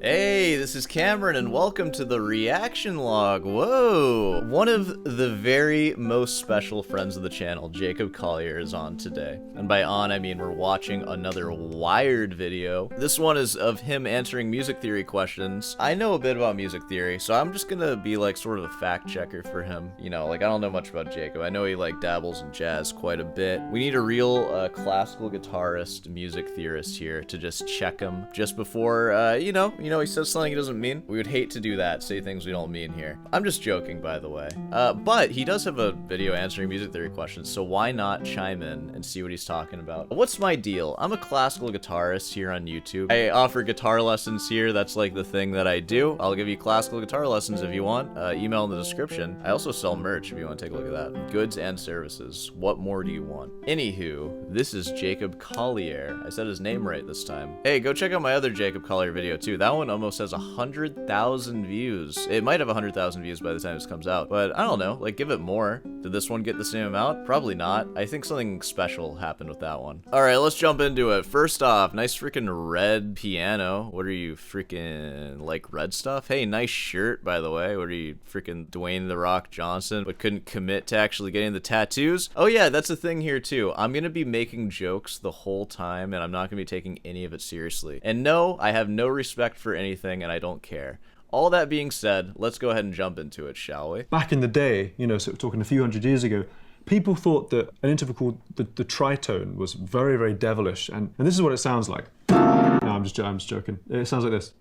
Hey, this is Cameron, and welcome to the reaction log. Whoa! One of the very most special friends of the channel, Jacob Collier, is on today. And by on, I mean we're watching another Wired video. This one is of him answering music theory questions. I know a bit about music theory, so I'm just gonna be like sort of a fact checker for him. You know, like I don't know much about Jacob. I know he like dabbles in jazz quite a bit. We need a real classical guitarist, music theorist here to just check him just before, you know, he says something he doesn't mean. We would hate to do that, say things we don't mean here. I'm just joking, by the way. But he does have a video answering music theory questions, so why not chime in and see what he's talking about? What's my deal? I'm a classical guitarist here on YouTube. I offer guitar lessons here. That's like the thing that I do. I'll give you classical guitar lessons if you want. Email in the description. I also sell merch if you want to take a look at that. Goods and services. What more do you want? Anywho, this is Jacob Collier. I said his name right this time. Hey, go check out my other Jacob Collier video too. That one almost has 100,000 views. It might have 100,000 views by the time this comes out, but I don't know, like give it more. Did this one get the same amount? Probably not. I think something special happened with that one. All right, let's jump into it. First off, nice freaking red piano. What are you freaking like red stuff? Hey, nice shirt, by the way. What are you freaking Dwayne The Rock Johnson, but couldn't commit to actually getting the tattoos? Oh yeah, that's a thing here too. I'm gonna be making jokes the whole time and I'm not gonna be taking any of it seriously. And no, I have no respect for anything and I don't care. All that being said, let's go ahead and jump into it, shall we? Back in the day, you know, sort of talking a few hundred years ago, people thought that an interval called the tritone was very, very devilish, and this is what it sounds like. No, I'm just joking. It sounds like this.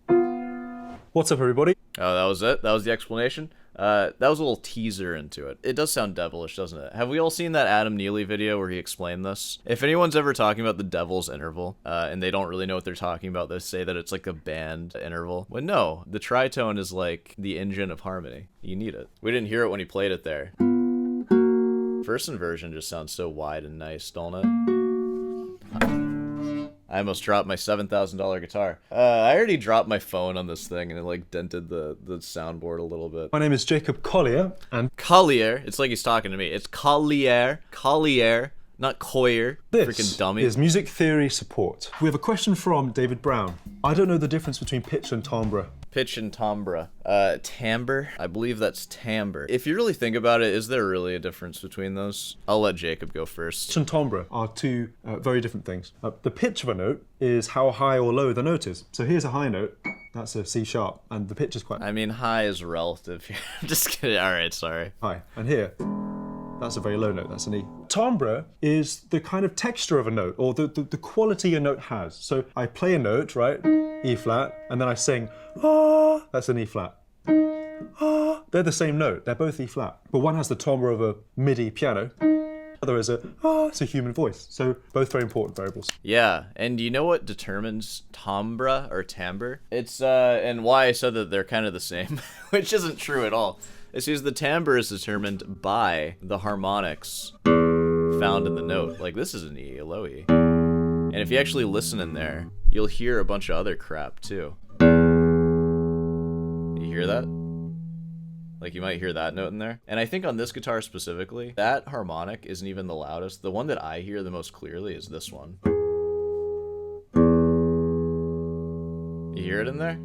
What's up, everybody? Oh, that was it? That was the explanation? That was a little teaser into it. It does sound devilish, doesn't it? Have we all seen that Adam Neely video where he explained this? If anyone's ever talking about the devil's interval, and they don't really know what they're talking about, they say that it's like a band interval. Well, no, the tritone is like the engine of harmony. You need it. We didn't hear it when he played it there. First inversion just sounds so wide and nice, don't it? I almost dropped my $7,000 guitar. I already dropped my phone on this thing and it like dented the soundboard a little bit. My name is Jacob Collier, and Collier. It's like he's talking to me. It's Collier. Collier. Not Collier. Freaking dummy. This is music theory support. We have a question from David Brown. I don't know the difference between pitch and timbre. Pitch and timbre. Timbre? I believe that's timbre. If you really think about it, is there really a difference between those? I'll let Jacob go first. Pitch and timbre are two very different things. The pitch of a note is how high or low the note is. So here's a high note. That's a C sharp, and the pitch is quite... I mean, high is relative here. I'm just kidding. All right, sorry. High. And here, that's a very low note. That's an E. Timbre is the kind of texture of a note, or the quality a note has. So I play a note, right? E flat, and then I sing, ah, that's an E flat. Ah, they're the same note, they're both E flat. But one has the timbre of a MIDI piano, the other is it's a human voice. So both very important variables. Yeah, and you know what determines timbre or timbre? It's, and why I said that they're kind of the same, which isn't true at all. It's because the timbre is determined by the harmonics found in the note. Like this is an E, a low E. And if you actually listen in there, you'll hear a bunch of other crap too. You hear that? Like you might hear that note in there. And I think on this guitar specifically, that harmonic isn't even the loudest. The one that I hear the most clearly is this one. You hear it in there?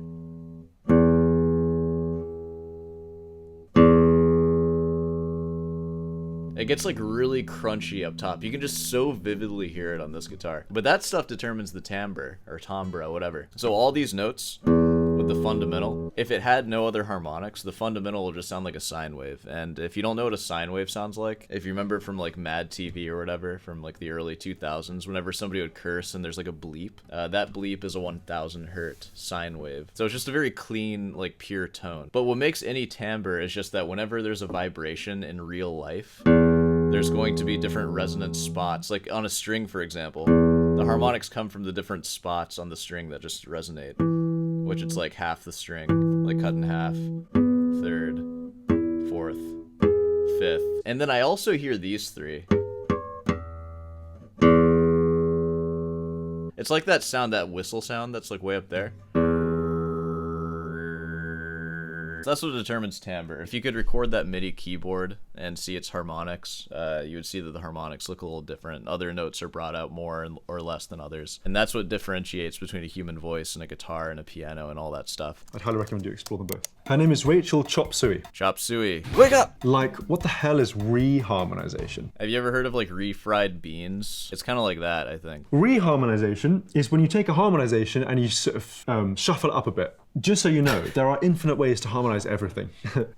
It gets like really crunchy up top. You can just so vividly hear it on this guitar. But that stuff determines the timbre, or timbre, whatever. So all these notes with the fundamental, if it had no other harmonics, the fundamental will just sound like a sine wave. And if you don't know what a sine wave sounds like, if you remember from like Mad TV or whatever, from like the early 2000s, whenever somebody would curse and there's like a bleep, that bleep is a 1000 hertz sine wave. So it's just a very clean, like pure tone. But what makes any timbre is just that whenever there's a vibration in real life, there's going to be different resonance spots. Like on a string, for example, the harmonics come from the different spots on the string that just resonate, which it's like half the string, like cut in half, third, fourth, fifth. And then I also hear these three. It's like that sound, that whistle sound that's like way up there. timbre. That's what determines timbre. If you could record that MIDI keyboard and see its harmonics, you would see that the harmonics look a little different. Other notes are brought out more or less than others. And that's what differentiates between a human voice and a guitar and a piano and all that stuff. I'd highly recommend you explore them both. Her name is Rachel Chop Suey. Chop Suey. Wake up! Like, what the hell is reharmonization? Have you ever heard of like refried beans? It's kind of like that, I think. Reharmonization is when you take a harmonization and you sort of shuffle it up a bit. Just so you know, there are infinite ways to harmonize everything.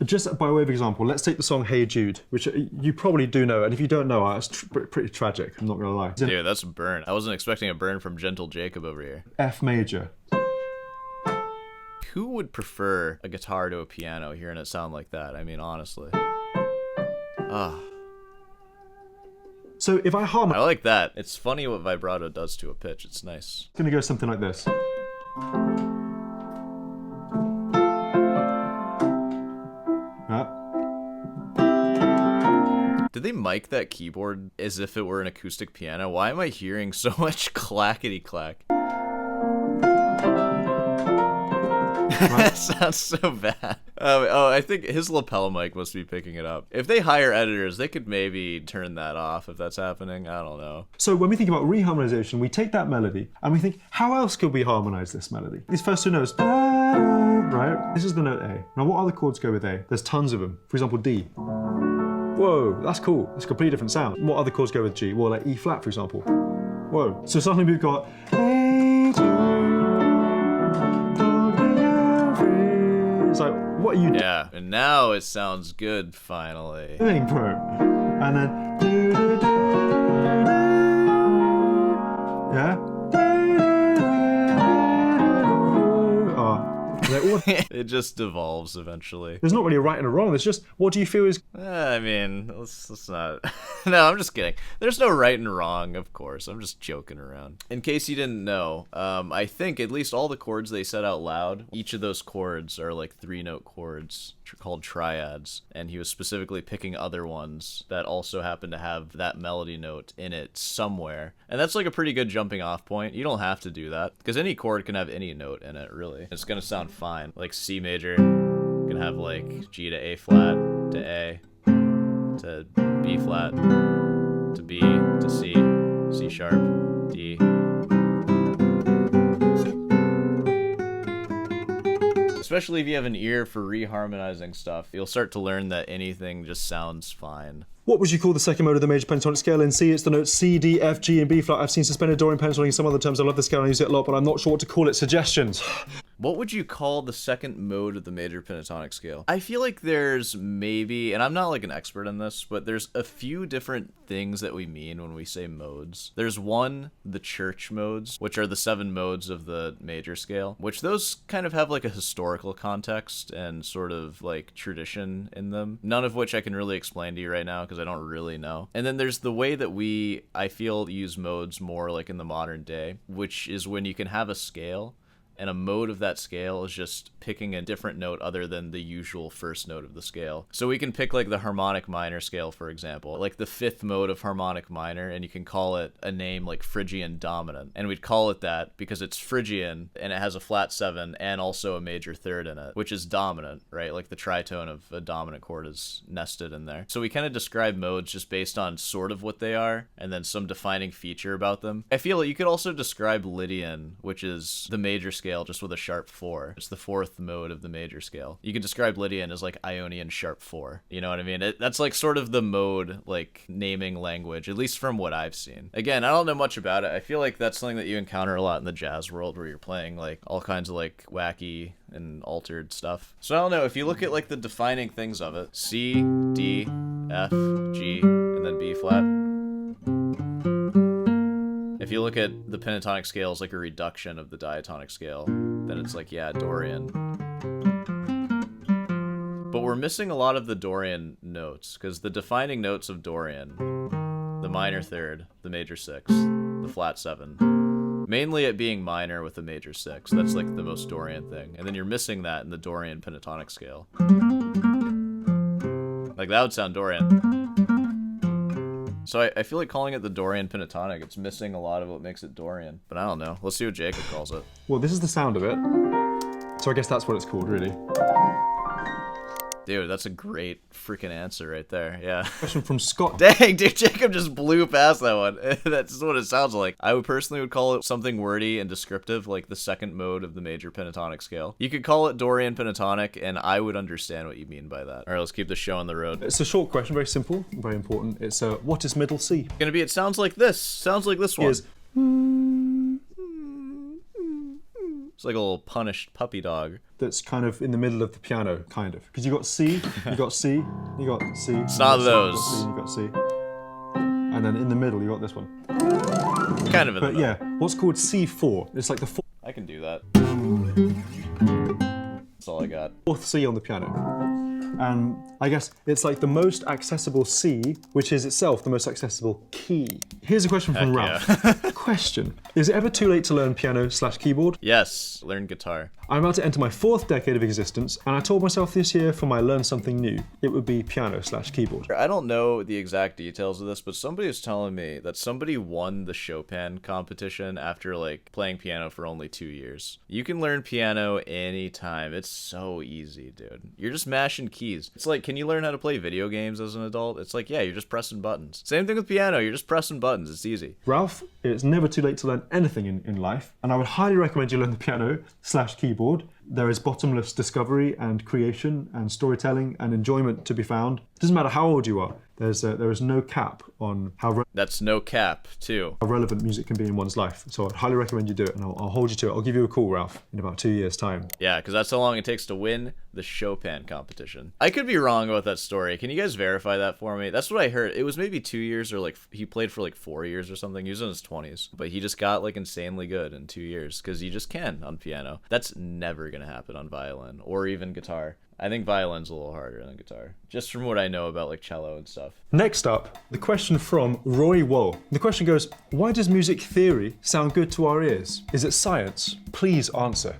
Just by way of example, let's take the song Hey Jude, which you probably do know, and if you don't know, it's pretty tragic, I'm not gonna lie. Dude, that's a burn. I wasn't expecting a burn from Gentle Jacob over here. F major. Who would prefer a guitar to a piano hearing it sound like that? I mean, honestly. So if I harmonize... I like that. It's funny what vibrato does to a pitch. It's nice. It's gonna go something like this. Did they mic that keyboard as if it were an acoustic piano? Why am I hearing so much clackety-clack? That sounds so bad. I think his lapel mic must be picking it up. If they hire editors, they could maybe turn that off if that's happening. I don't know. So when we think about reharmonization, we take that melody and we think, how else could we harmonize this melody? These first two notes, right? This is the note A. Now what other chords go with A? There's tons of them. For example, D. Whoa, that's cool. That's a completely different sound. What other chords go with G? Well, like E flat, for example. Whoa. So suddenly we've got A, it's like, what are you doing? Yeah, and now it sounds good, finally. Doing, bro? And then, yeah? It just devolves eventually. There's not really a right and a wrong. There's just, what do you feel is... I mean, let's not... No, I'm just kidding. There's no right and wrong, of course. I'm just joking around. In case you didn't know, I think at least all the chords they said out loud, each of those chords are like 3-note chords called triads, and he was specifically picking other ones that also happen to have that melody note in it somewhere. And that's like a pretty good jumping off point. You don't have to do that, because any chord can have any note in it, really. It's gonna sound fine. Like C major can have like G to A flat to A to B flat to B to C, C sharp, D. Especially if you have an ear for reharmonizing stuff, you'll start to learn that anything just sounds fine. What would you call the second mode of the major pentatonic scale? In C, it's the notes C, D, F, G, and B flat. I've seen suspended Dorian pentatonic in some other terms. I love this scale and I use it a lot, but I'm not sure what to call it. Suggestions. What would you call the second mode of the major pentatonic scale? I feel like there's maybe, and I'm not like an expert in this, but there's a few different things that we mean when we say modes. There's one, the church modes, which are the 7 modes of the major scale, which those kind of have like a historical context and sort of like tradition in them. None of which I can really explain to you right now because I don't really know. And then there's the way that we, I feel, use modes more like in the modern day, which is when you can have a scale and a mode of that scale is just picking a different note other than the usual first note of the scale. So we can pick like the harmonic minor scale, for example, like the 5th mode of harmonic minor, and you can call it a name like Phrygian dominant. And we'd call it that because it's Phrygian and it has a flat 7 and also a major third in it, which is dominant, right? Like the tritone of a dominant chord is nested in there. So we kind of describe modes just based on sort of what they are and then some defining feature about them. I feel like you could also describe Lydian, which is the major scale just with a sharp 4. It's the 4th mode of the major scale. You could describe Lydian as like Ionian sharp 4. You know what I mean? That's like sort of the mode, like naming language, at least from what I've seen. Again, I don't know much about it. I feel like that's something that you encounter a lot in the jazz world where you're playing like all kinds of like wacky and altered stuff. So I don't know, if you look at like the defining things of it, C, D, F, G, and then B flat. If you look at the pentatonic scale as like a reduction of the diatonic scale, then it's like, yeah, Dorian. But we're missing a lot of the Dorian notes, because the defining notes of Dorian, the minor third, the major 6, the flat 7, mainly it being minor with the major 6, that's like the most Dorian thing. And then you're missing that in the Dorian pentatonic scale. Like that would sound Dorian. So I feel like calling it the Dorian pentatonic, it's missing a lot of what makes it Dorian. But I don't know. Let's see what Jacob calls it. Well, this is the sound of it. So I guess that's what it's called, really. Dude, that's a great freaking answer right there. Yeah. Question from Scott. Dang, dude, Jacob just blew past that one. That's what it sounds like. I would personally call it something wordy and descriptive, like the second mode of the major pentatonic scale. You could call it Dorian pentatonic, and I would understand what you mean by that. All right, let's keep the show on the road. It's a short question, very simple, very important. It's what is middle C? Gonna be, it sounds like this. Sounds like this one. Is It's like a little punished puppy dog. that's kind of in the middle of the piano, kind of. Because you got C, you got C, you got C. It's not those. You got C, and then in the middle you got this one. Kind of in the But middle. yeah, what's called C4? It's like the I can do that. That's all I got. fourth C on the piano. And I guess it's like the most accessible C, which is itself the most accessible key. Here's a question from Heck Ralph. Question: is it ever too late to learn piano/keyboard? Yes, learn guitar. I'm about to enter my 4th decade of existence, and I told myself this year for my learn something new, it would be piano/keyboard. I don't know the exact details of this, but somebody was telling me that somebody won the Chopin competition after like playing piano for only 2 years. You can learn piano anytime. It's so easy, dude. You're just mashing keys. It's like, can you learn how to play video games as an adult? It's like, yeah, you're just pressing buttons. Same thing with piano. You're just pressing buttons. It's easy. Ralph, it's never too late to learn anything in life, and I would highly recommend you learn the piano/keyboard. There is bottomless discovery and creation and storytelling and enjoyment to be found. Doesn't matter how old you are. There is no cap on how That's no cap, too. relevant music can be in one's life. So I'd highly recommend you do it, and I'll hold you to it. I'll give you a call, Ralph, in about 2 years' time. Yeah, because that's how long it takes to win the Chopin competition. I could be wrong about that story. Can you guys verify that for me? That's what I heard. It was maybe 2 years, or like he played for like 4 years or something. He was in his 20s, but he just got like insanely good in 2 years because you just can on piano. That's never gonna happen on violin or even guitar. I think violin's a little harder than guitar, just from what I know about like cello and stuff. Next up, the question from Roy Woll. The question goes, why does music theory sound good to our ears? Is it science? Please answer.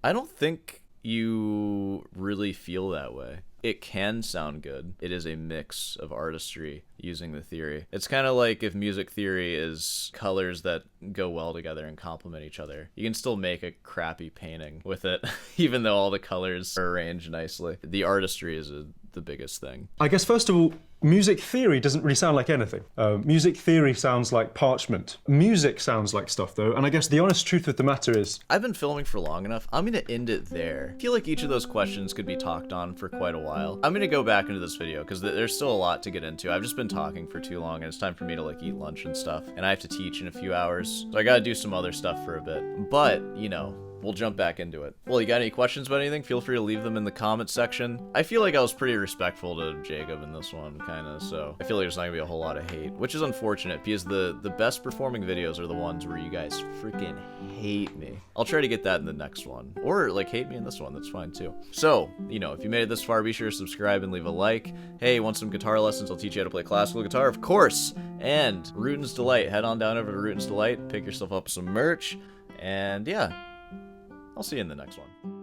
I don't think you really feel that way. It can sound good. It is a mix of artistry using the theory. It's kind of like if music theory is colors that go well together and complement each other. You can still make a crappy painting with it, even though all the colors are arranged nicely. The artistry is the biggest thing. I guess first of all, music theory doesn't really sound like anything. Music theory sounds like parchment. Music sounds like stuff though, and I guess the honest truth of the matter is, I've been filming for long enough. I'm gonna end it there. I feel like each of those questions could be talked on for quite a while. I'm gonna go back into this video because there's still a lot to get into. I've just been talking for too long and it's time for me to like eat lunch and stuff. And I have to teach in a few hours. So I gotta do some other stuff for a bit. But, you know, we'll jump back into it. Well, you got any questions about anything? Feel free to leave them in the comments section. I feel like I was pretty respectful to Jacob in this one, kind of, so I feel like there's not gonna be a whole lot of hate, which is unfortunate because the best performing videos are the ones where you guys freaking hate me. I'll try to get that in the next one. Or, like, hate me in this one, that's fine too. So, you know, if you made it this far, be sure to subscribe and leave a like. Hey, want some guitar lessons? I'll teach you how to play classical guitar, of course! And Rutan's Delight. Head on down over to Rutan's Delight, pick yourself up some merch, and yeah. I'll see you in the next one.